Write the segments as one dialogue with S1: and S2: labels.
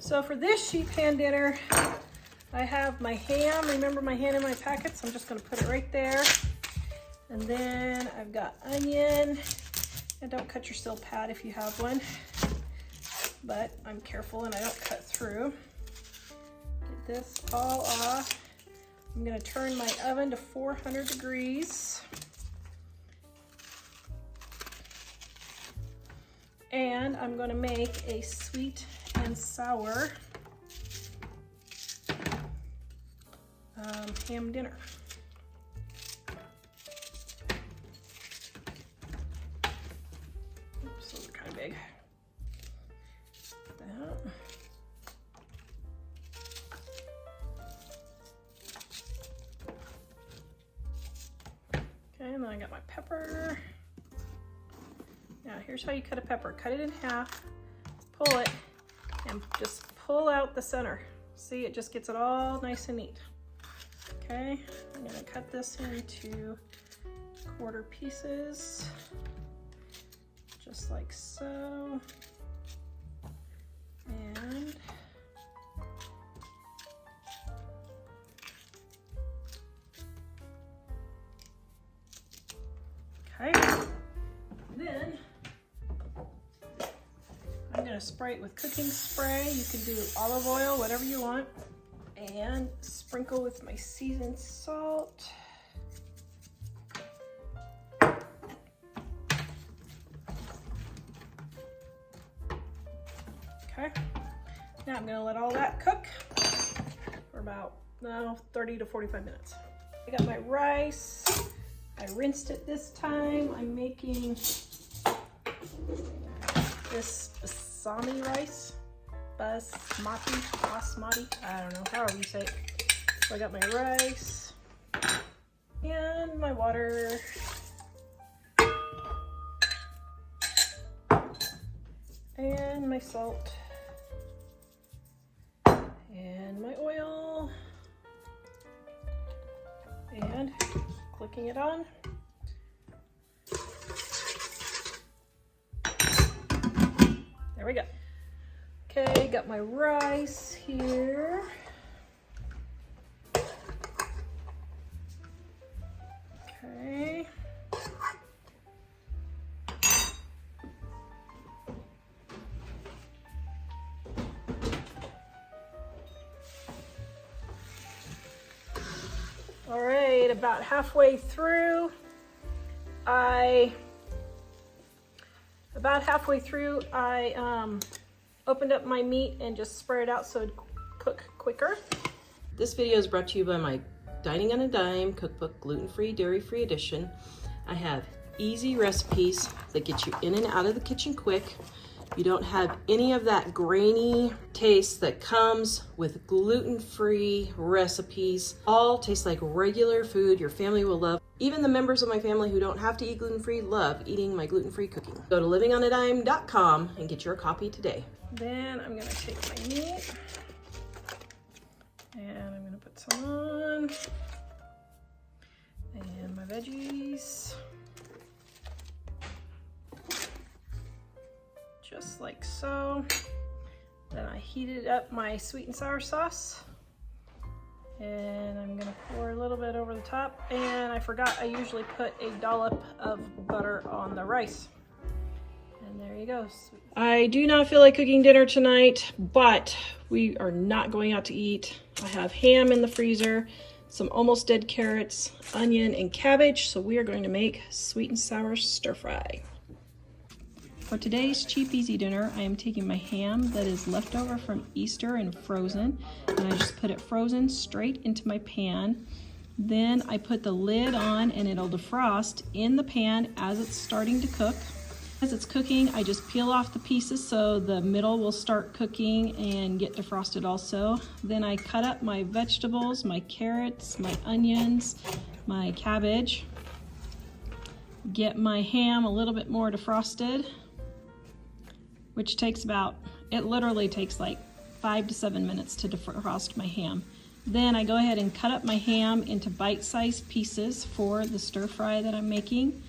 S1: So for this sheet pan dinner, I have my ham. Remember my ham in my packet, so I'm just gonna put it right there. And then I've got onion. And don't cut your steel pad if you have one, but I'm careful and I don't cut through. Get this all off. I'm gonna turn my oven to 400 degrees. And I'm gonna make a sweet and sour ham dinner. Oops, those are kind of big. That. Okay, and then I got my pepper. Now here's how you cut a pepper. Cut it in half, pull it, and just pull out the center. See, it just gets it all nice and neat. Okay, I'm gonna cut this into quarter pieces, just like so. And okay, then I'm gonna spray it with cooking spray. You can do olive oil, whatever you want, and sprinkle with my seasoned salt. Okay, now I'm gonna let all that cook for about 30 to 45 minutes. I got my rice. I rinsed it this time. I'm making this basmati rice. Basmati, I don't know, however you say it. So I got my rice and my water. And my salt. And my oil. And clicking it on. There we go. Okay, got my rice here. Okay. All right, about halfway through, I opened up my meat and just spread it out so it'd cook quicker.
S2: This video is brought to you by my Dining on a Dime cookbook, gluten-free, dairy-free edition. I have easy recipes that get you in and out of the kitchen quick. You don't have any of that grainy taste that comes with gluten-free recipes. All taste like regular food your family will love. Even the members of my family who don't have to eat gluten-free love eating my gluten-free cooking. Go to livingonadime.com and get your copy today.
S1: Then I'm gonna take my meat and I'm gonna put some on. And my veggies. Just like so. Then I heated up my sweet and sour sauce. And I'm gonna pour a little bit over the top. And I forgot I usually put a dollop of butter on the rice. And there you go. I do not feel like cooking dinner tonight, but we are not going out to eat. I have ham in the freezer, some almost dead carrots, onion, and cabbage. So we are going to make sweet and sour stir fry. For today's cheap easy dinner, I am taking my ham that is left over from Easter and frozen, and I just put it frozen straight into my pan. Then I put the lid on and it'll defrost in the pan as it's starting to cook. As it's cooking, I just peel off the pieces so the middle will start cooking and get defrosted also. Then I cut up my vegetables, my carrots, my onions, my cabbage. Get my ham a little bit more defrosted, which takes it literally takes like 5 to 7 minutes to defrost my ham. Then I go ahead and cut up my ham into bite-sized pieces for the stir fry that I'm making.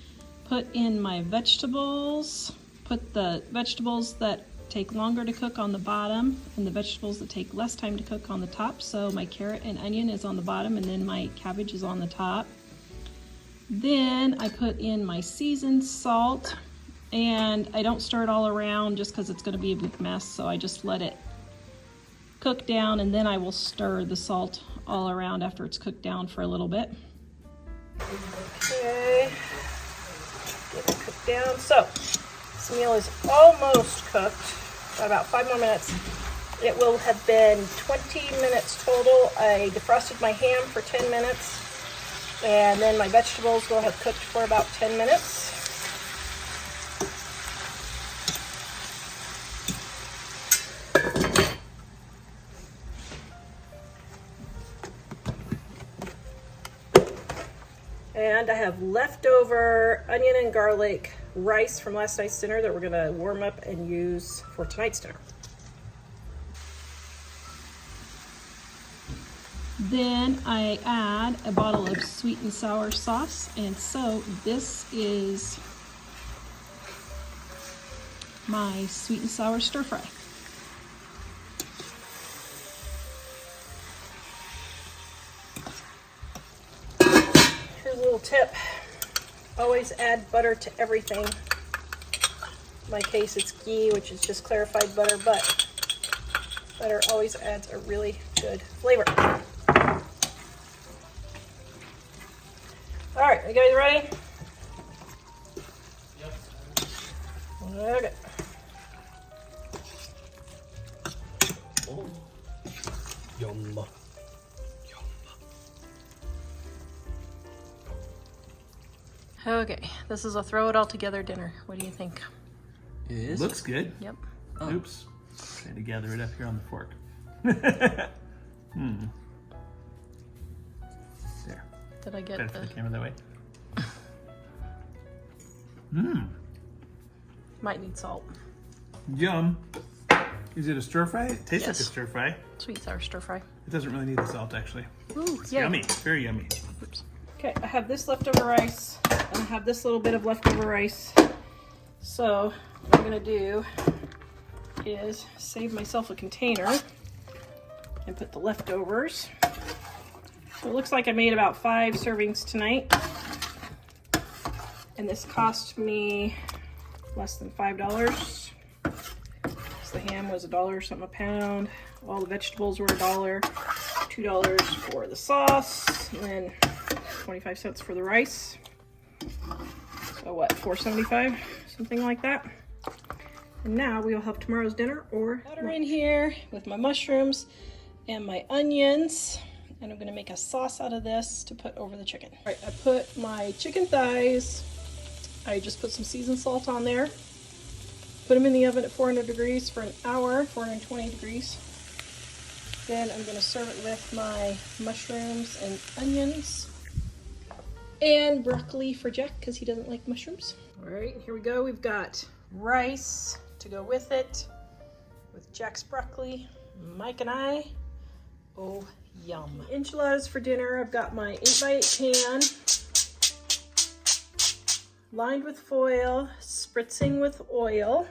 S1: Put in my vegetables, put the vegetables that take longer to cook on the bottom and the vegetables that take less time to cook on the top. So my carrot and onion is on the bottom and then my cabbage is on the top. Then I put in my seasoned salt, and I don't stir it all around just because it's going to be a big mess. So I just let it cook down, and then I will stir the salt all around after it's cooked down for a little bit. Okay, get it cooked down. So this meal is almost cooked, got about 5 more minutes. It will have been 20 minutes total. I defrosted my ham for 10 minutes, and then my vegetables will have cooked for about 10 minutes. And I have leftover onion and garlic rice from last night's dinner that we're gonna warm up and use for tonight's dinner. Then I add a bottle of sweet and sour sauce, and so this is my sweet and sour stir fry. Here's a little tip. Always add butter to everything. In my case, it's ghee, which is just clarified butter, but butter always adds a really good flavor. All right, you guys ready?
S3: Yep.
S1: Okay.
S3: Oh. Yum.
S1: Okay, this is a throw it all together dinner. What do you think?
S3: It is?
S4: Looks good.
S1: Yep.
S3: Oh.
S4: Oops. Trying to gather it up here on the fork. There.
S1: Did I get
S4: Better for
S1: the...
S4: the camera that way.
S1: Might need salt.
S4: Yum. Is it a stir fry? It tastes like
S1: Yes.
S4: a stir fry.
S1: Sweet sour stir fry.
S4: It doesn't really need the salt, actually.
S1: Ooh,
S4: It's
S1: yay.
S4: yummy. It's very yummy.
S1: Oops. Okay, I have this leftover rice, and I have this little bit of leftover rice. So what I'm gonna do is save myself a container and put the leftovers. So it looks like I made about 5 servings tonight. And this cost me less than $5. So the ham was $1 something a pound. All the vegetables were $1, $2 for the sauce, and then 25 cents for the rice. So what, $4.75? Something like that. And now we will have tomorrow's dinner or butter in here with my mushrooms and my onions. And I'm gonna make a sauce out of this to put over the chicken. All right, I put my chicken thighs. I just put some seasoned salt on there. Put them in the oven at 400 degrees for an hour, 420 degrees. Then I'm gonna serve it with my mushrooms and onions and broccoli for Jack because he doesn't like mushrooms. All right, here we go. We've got rice to go with it with Jack's broccoli, Mike and I. Oh, yum. Enchiladas for dinner. I've got my 8x8 pan lined with foil, spritzing with oil.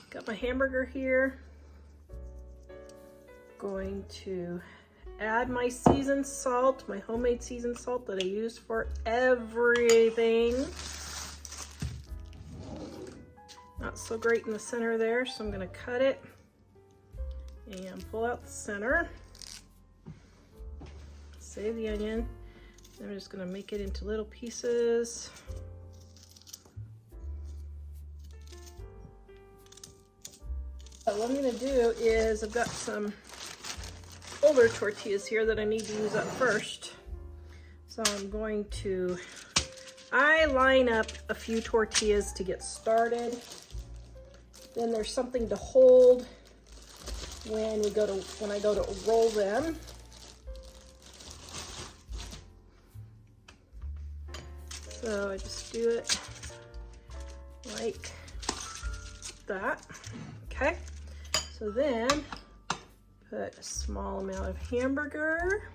S1: Got my hamburger here. Going to add my seasoned salt, my homemade seasoned salt that I use for everything. Not so great in the center there, so I'm gonna cut it and pull out the center. Save the onion. Then I'm just gonna make it into little pieces. So what I'm gonna do is I've got some older tortillas here that I need to use up first. So I'm going to, I line up a few tortillas to get started. Then there's something to hold when I go to roll them. So I just do it like that. Okay. So then put a small amount of hamburger,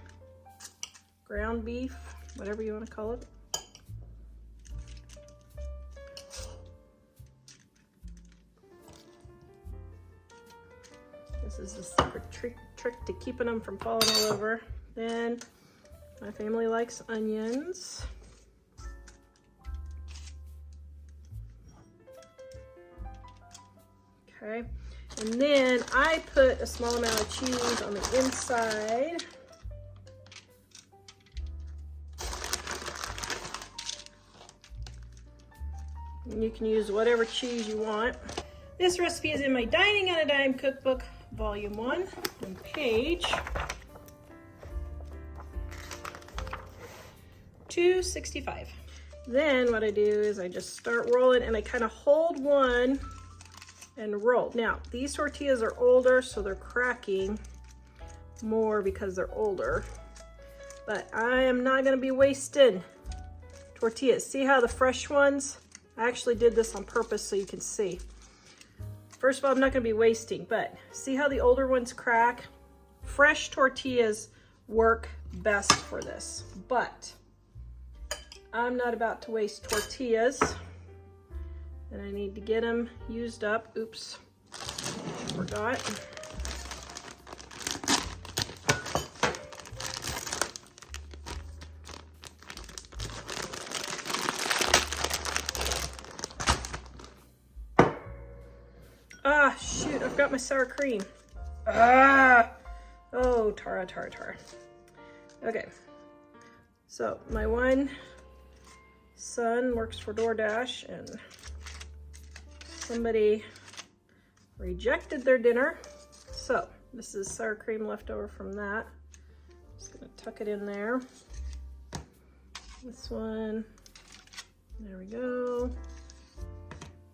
S1: ground beef, whatever you want to call it. is the secret trick to keeping them from falling all over. Then my family likes onions. Okay, and then I put a small amount of cheese on the inside. And you can use whatever cheese you want. This recipe is in my Dining on a Dime cookbook, volume 1, on page 265. Then what I do is I just start rolling and I kind of hold one and roll. Now, these tortillas are older, so they're cracking more because they're older. But I am not gonna be wasting tortillas. See how the fresh ones, I actually did this on purpose so you can see. First of all, I'm not gonna be wasting, but see how the older ones crack? Fresh tortillas work best for this, but I'm not about to waste tortillas. And I need to get them used up. Oops, forgot. Ah, shoot, I forgot my sour cream. Ah, oh, Tara. Okay, so my one son works for DoorDash and somebody rejected their dinner. So this is sour cream left over from that. Just gonna tuck it in there. This one, there we go.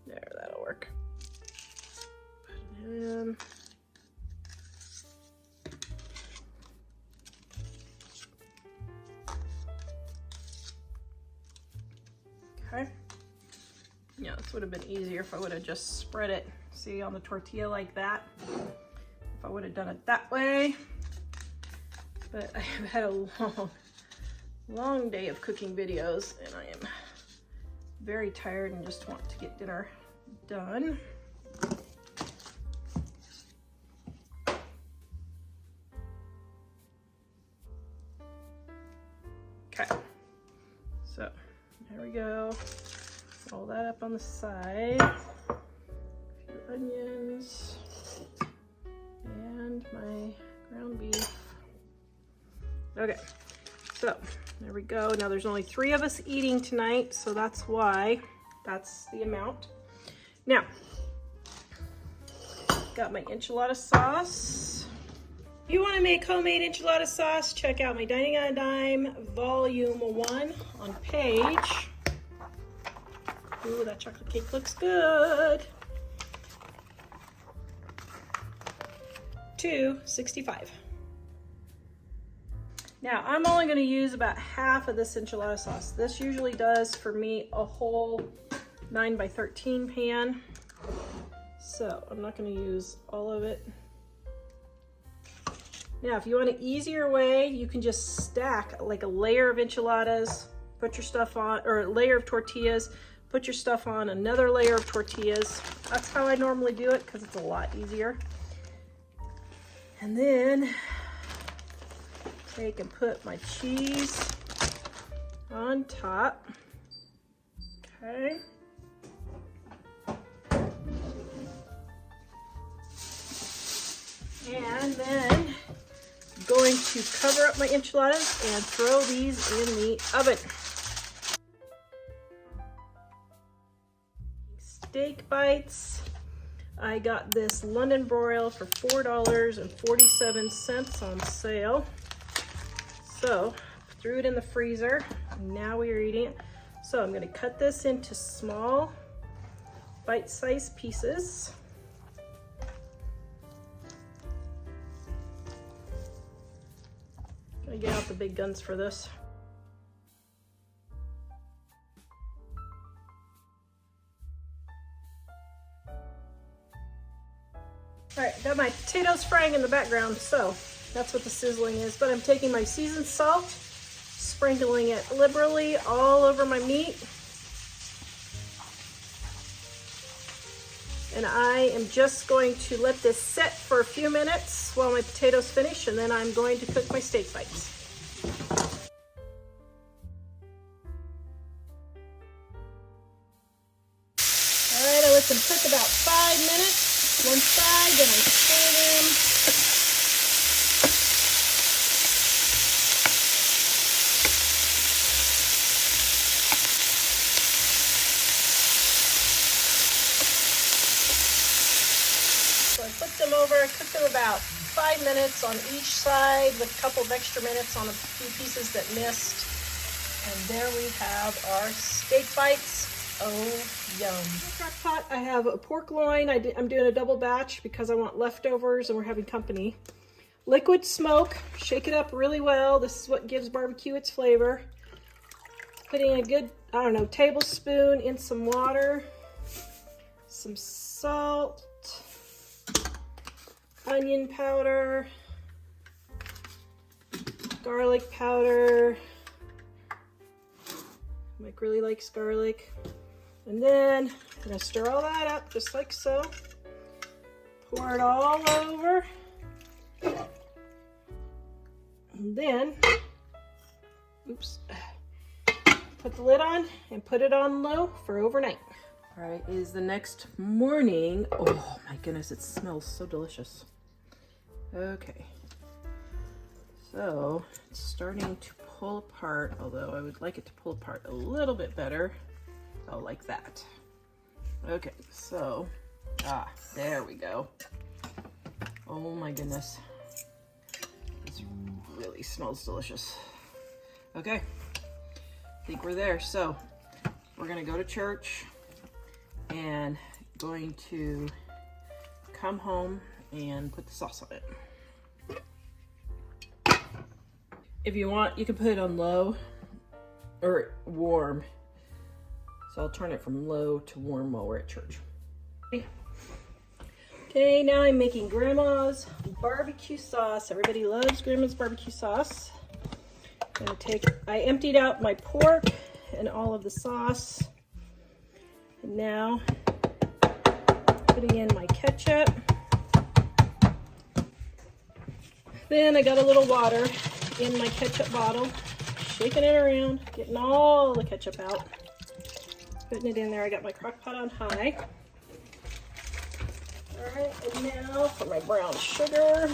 S1: There, that'll work. Put it in. Okay. Yeah, this would have been easier if I would have just spread it, see, on the tortilla like that. If I would have done it that way. But I have had a long day of cooking videos and I am very tired and just want to get dinner done. Okay, so there we go. Roll that up on the side. A few onions and my ground beef. Okay, so there we go. Now there's only 3 of us eating tonight, so that's why that's the amount. Now, got my enchilada sauce. If you want to make homemade enchilada sauce, check out my Dining on a Dime volume 1 on page. Ooh, that chocolate cake looks good. 265. Now, I'm only going to use about half of this enchilada sauce. This usually does for me a whole 9x13 pan. So I'm not going to use all of it. Now, if you want an easier way, you can just stack like a layer of enchiladas, put your stuff on, or a layer of tortillas, put your stuff on another layer of tortillas. That's how I normally do it because it's a lot easier. And then take and put my cheese on top. Okay. And then I'm going to cover up my enchiladas and throw these in the oven. Steak bites. I got this London broil for $4.47 on sale. So threw it in the freezer. Now we are eating it. So I'm going to cut this into small bite-sized pieces. Gonna get out the big guns for this. All right, got my potatoes frying in the background, so that's what the sizzling is. But I'm taking my seasoned salt, sprinkling it liberally all over my meat. And I am just going to let this sit for a few minutes while my potatoes finish, and then I'm going to cook my steak bites. All right, I let them cook about 5 minutes. One side, then I stir them. So I flipped them over, I cooked them about 5 minutes on each side with a couple of extra minutes on a few pieces that missed. And there we have our steak bites. Oh, yum. In the crock pot, I have a pork loin. I'm doing a double batch because I want leftovers and we're having company. Liquid smoke, shake it up really well. This is what gives barbecue its flavor. Putting a good, I don't know, tablespoon in some water, some salt, onion powder, garlic powder. Mike really likes garlic. And then I'm gonna stir all that up just like so. Pour it all over. And then, oops, put the lid on and put it on low for overnight.
S2: All right, it is the next morning. Oh my goodness, it smells so delicious. Okay, so it's starting to pull apart, although I would like it to pull apart a little bit better. Oh, like that. Okay, so, there we go. Oh my goodness. This really smells delicious. Okay, I think we're there. So, we're gonna go to church and going to come home and put the sauce on it. If you want, you can put it on low or warm. So I'll turn it from low to warm while we're at church.
S1: Okay, now I'm making Grandma's barbecue sauce. Everybody loves Grandma's barbecue sauce. I emptied out my pork and all of the sauce. And now, putting in my ketchup. Then I got a little water in my ketchup bottle, shaking it around, getting all the ketchup out. Putting it in there. I got my crock pot on high. All right, and now for my brown sugar.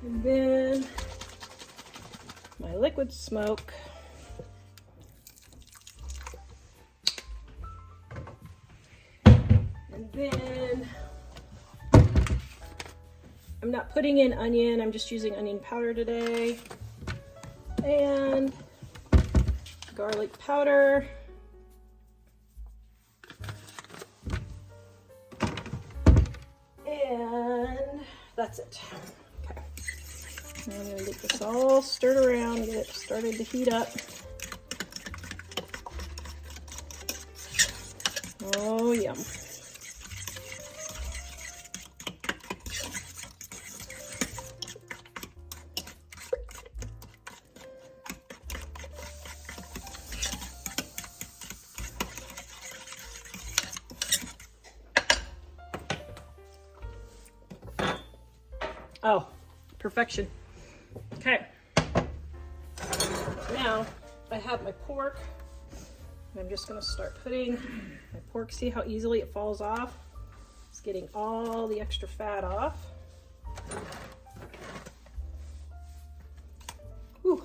S1: And then my liquid smoke. And then I'm not putting in onion, I'm just using onion powder today. And garlic powder. And that's it. Okay. Now I'm going to get this all stirred around, get it started to heat up. Oh, yum. Oh, perfection. Okay. Now I have my pork. And I'm just going to start putting my pork. See how easily it falls off? It's getting all the extra fat off. Whew,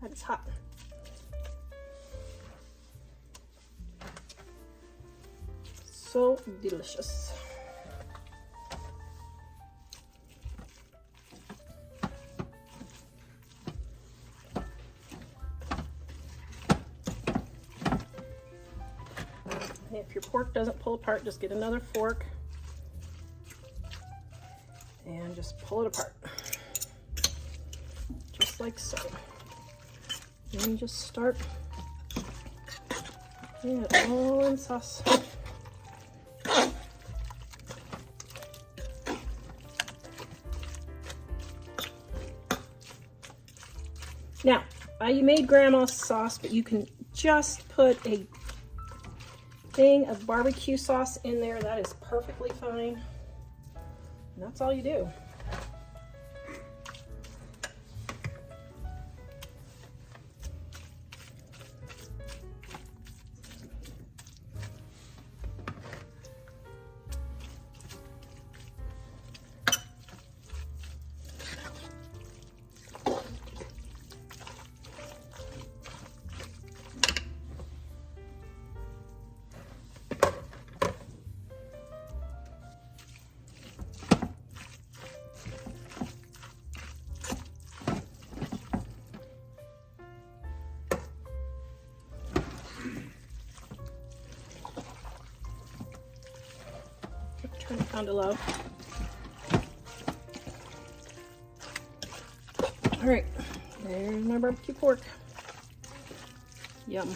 S1: that is hot. So delicious. If your pork doesn't pull apart, just get another fork and just pull it apart. Just like so. And just start putting it all in sauce. Now, I made grandma's sauce, but you can just put a thing of barbecue sauce in there. That is perfectly fine. And that's all you do. Turn it down to low. All right, there's my barbecue pork. Yum.